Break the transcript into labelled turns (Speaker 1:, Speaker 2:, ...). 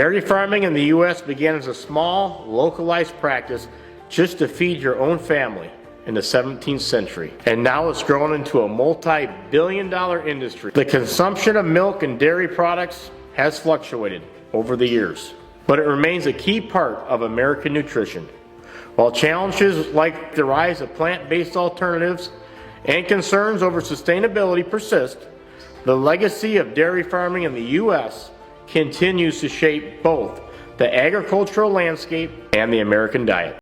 Speaker 1: Dairy farming in the U.S. began as a small, localized practice just to feed your own family in the 17th century. And now it's grown into a multi-billion-dollar industry. The consumption of milk and dairy products has fluctuated over the years, but it remains a key part of American nutrition. While challenges like the rise of plant-based alternatives and concerns over sustainability persist, the legacy of dairy farming in the U.S. continues to shape both the agricultural landscape and the American diet.